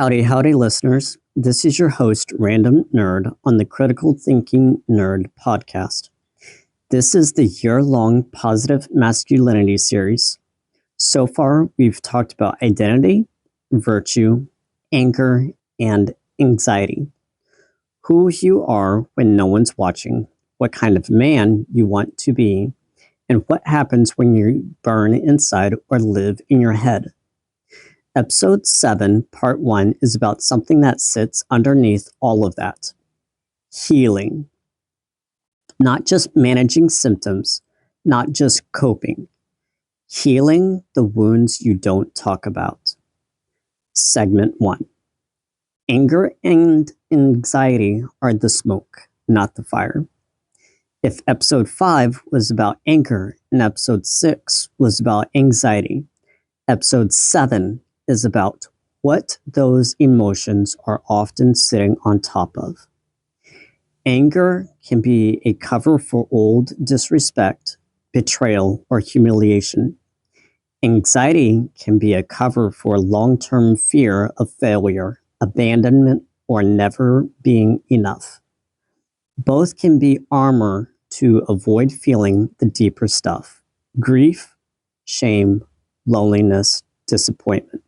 Howdy, listeners. This is your host, Random Nerd, on the Critical Thinking Nerd podcast. This is the year-long positive masculinity series. So far, we've talked about identity, virtue, anger, and anxiety. Who you are when no one's watching, what kind of man you want to be, and what happens when you burn inside or live in your head. Episode 7, Part 1, is about something that sits underneath all of that. Healing. Not just managing symptoms, not just coping. Healing the wounds you don't talk about. Segment 1. Anger and anxiety are the smoke, not the fire. If episode 5 was about anger and episode 6 was about anxiety, episode 7 is about what those emotions are often sitting on top of. Anger can be a cover for old disrespect, betrayal, or humiliation. Anxiety can be a cover for long-term fear of failure, abandonment, or never being enough. Both can be armor to avoid feeling the deeper stuff: grief, shame, loneliness, disappointment.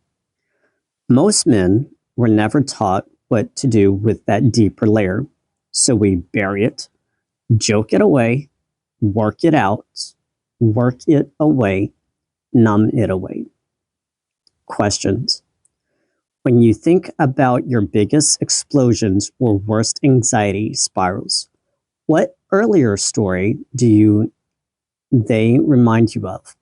Most men were never taught what to do with that deeper layer, so we bury it, joke it away, work it out, work it away, numb it away. Questions. When you think about your biggest explosions or worst anxiety spirals, what earlier story do they remind you of?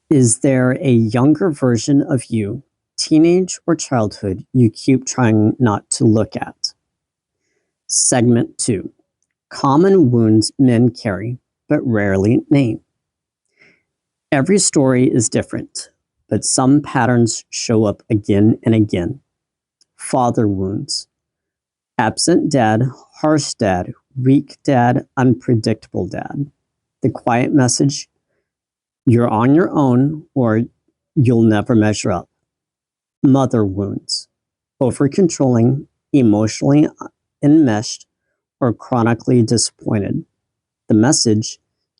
Is there a younger version of you, teenage or childhood, you keep trying not to look at? Segment 2. Common wounds men carry, but rarely name. Every story is different, but some patterns show up again and again. Father wounds. Absent dad, harsh dad, weak dad, unpredictable dad. The quiet message: you're on your own, or you'll never measure up. Mother wounds. Over-controlling, emotionally enmeshed, or chronically disappointed. The message: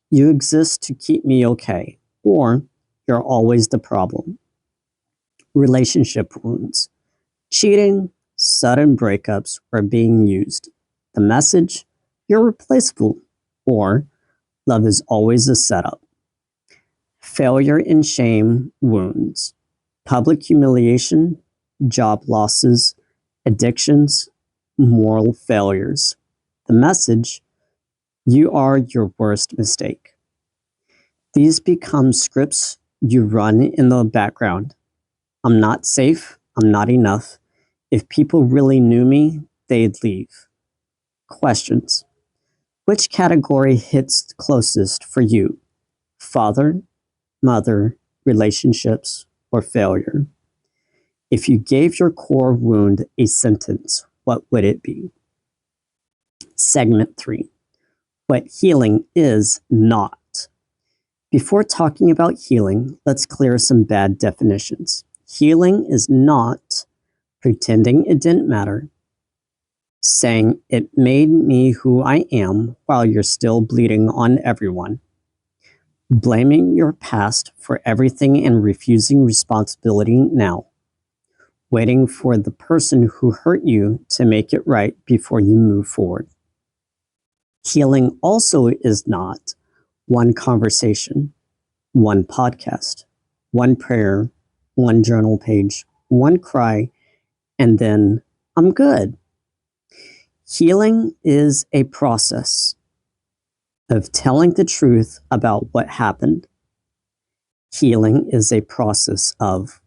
you exist to keep me okay, or you're always the problem. Relationship wounds. Cheating, sudden breakups, or being used. The message: you're replaceable, or love is always a setup. Failure and shame wounds. Public humiliation, job losses, addictions, moral failures. The message: you are your worst mistake. These become scripts you run in the background. I'm not safe. I'm not enough. If people really knew me, they'd leave. Questions. Which category hits closest for you? Father, mother, relationships, or failure? If you gave your core wound a sentence, what would it be? Segment 3. What healing is not. Before talking about healing, let's clear some bad definitions. Healing is not pretending it didn't matter, saying it made me who I am while you're still bleeding on everyone, blaming your past for everything and refusing responsibility now, waiting for the person who hurt you to make it right before you move forward. Healing also is not one conversation, one podcast, one prayer, one journal page, one cry, and then I'm good. Healing is a process of telling the truth about what happened. Healing is a process of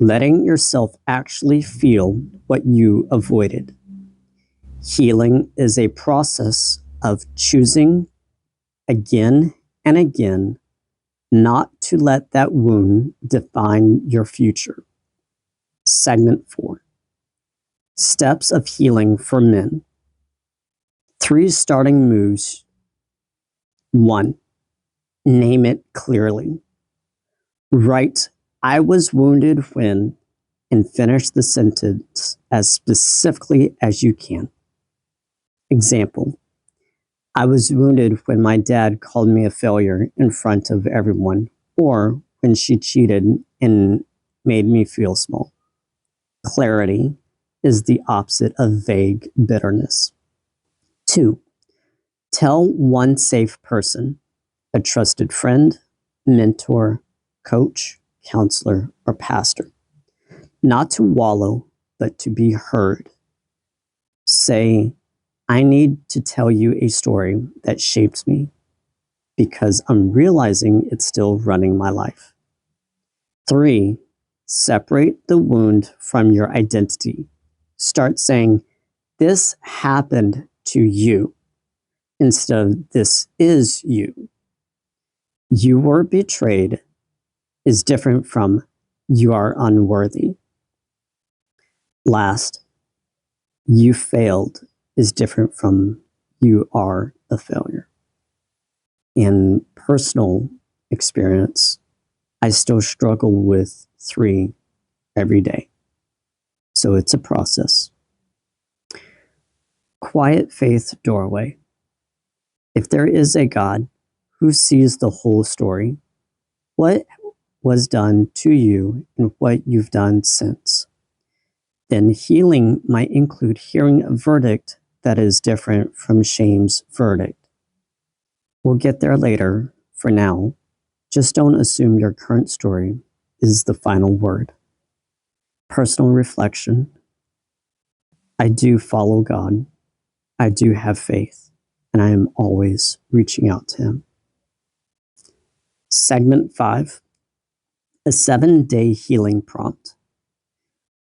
letting yourself actually feel what you avoided. Healing is a process of choosing again and again not to let that wound define your future. Segment 4. Steps of healing for men. 3 starting moves. 1. Name it clearly. Write, I was wounded when and finish the sentence as specifically as you can. Example: I was wounded when my dad called me a failure in front of everyone, or when she cheated and made me feel small. Clarity is the opposite of vague bitterness. 2. Tell one safe person, a trusted friend, mentor, coach, counselor, or pastor, not to wallow, but to be heard. Say, I need to tell you a story that shaped me because I'm realizing it's still running my life. 3. Separate the wound from your identity. Start saying, this happened to you, instead of this is you. You were betrayed is different from you are unworthy. Last, you failed is different from you are a failure. In personal experience, I still struggle with 3 every day. So it's a process. Quiet faith doorway. If there is a God who sees the whole story, what was done to you and what you've done since, then healing might include hearing a verdict that is different from shame's verdict. We'll get there later. For now, just don't assume your current story is the final word. Personal reflection. I do follow God. I do have faith, and I am always reaching out to Him. Segment 5, a 7-day healing prompt.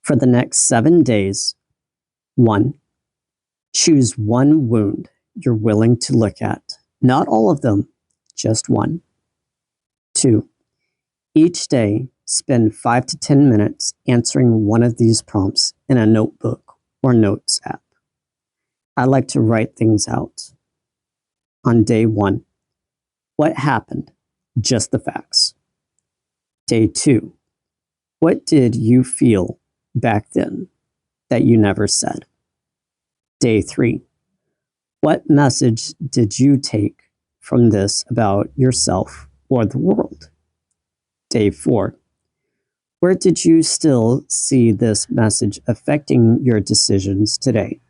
For the next 7 days, 1. Choose one wound you're willing to look at. Not all of them, just one. 2. Each day, spend 5 to 10 minutes answering one of these prompts in a notebook or notes app. I like to write things out. On day 1, what happened? Just the facts. Day 2, what did you feel back then that you never said? Day 3, what message did you take from this about yourself or the world? Day 4, where did you still see this message affecting your decisions today?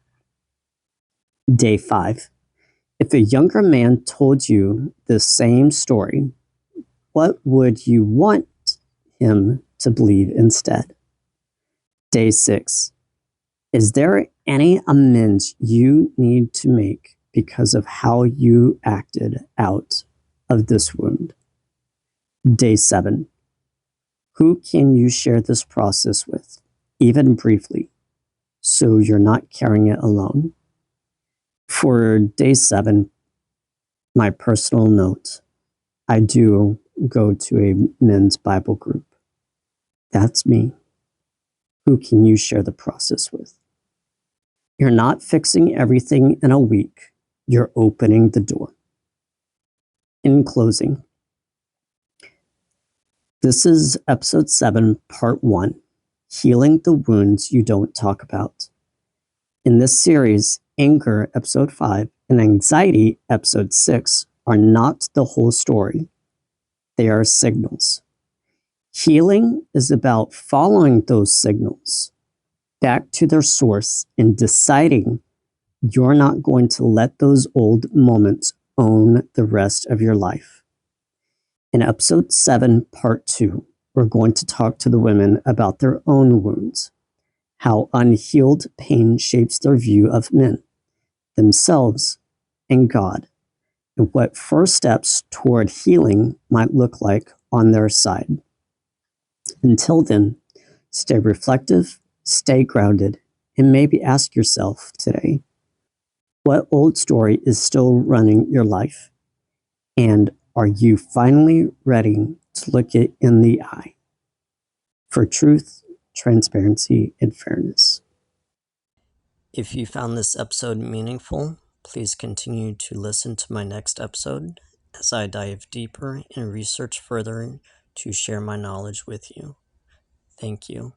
Day 5, if a younger man told you the same story, what would you want him to believe instead? Day 6, is there any amends you need to make because of how you acted out of this wound? Day 7, who can you share this process with, even briefly, so you're not carrying it alone? For day 7, my personal note, I do go to a men's Bible group. That's me. Who can you share the process with? You're not fixing everything in a week. You're opening the door. In closing, this is episode 7, part 1, Healing the Wounds You Don't Talk About. In this series, anger, episode 5, and anxiety, episode 6, are not the whole story. They are signals. Healing is about following those signals back to their source and deciding you're not going to let those old moments own the rest of your life. In episode 7, part 2, we're going to talk to the women about their own wounds, how unhealed pain shapes their view of men, themselves, and God, and what first steps toward healing might look like on their side. Until then, stay reflective, stay grounded, and maybe ask yourself today, what old story is still running your life? And are you finally ready to look it in the eye for truth, transparency, and fairness? If you found this episode meaningful, please continue to listen to my next episode as I dive deeper and research further to share my knowledge with you. Thank you.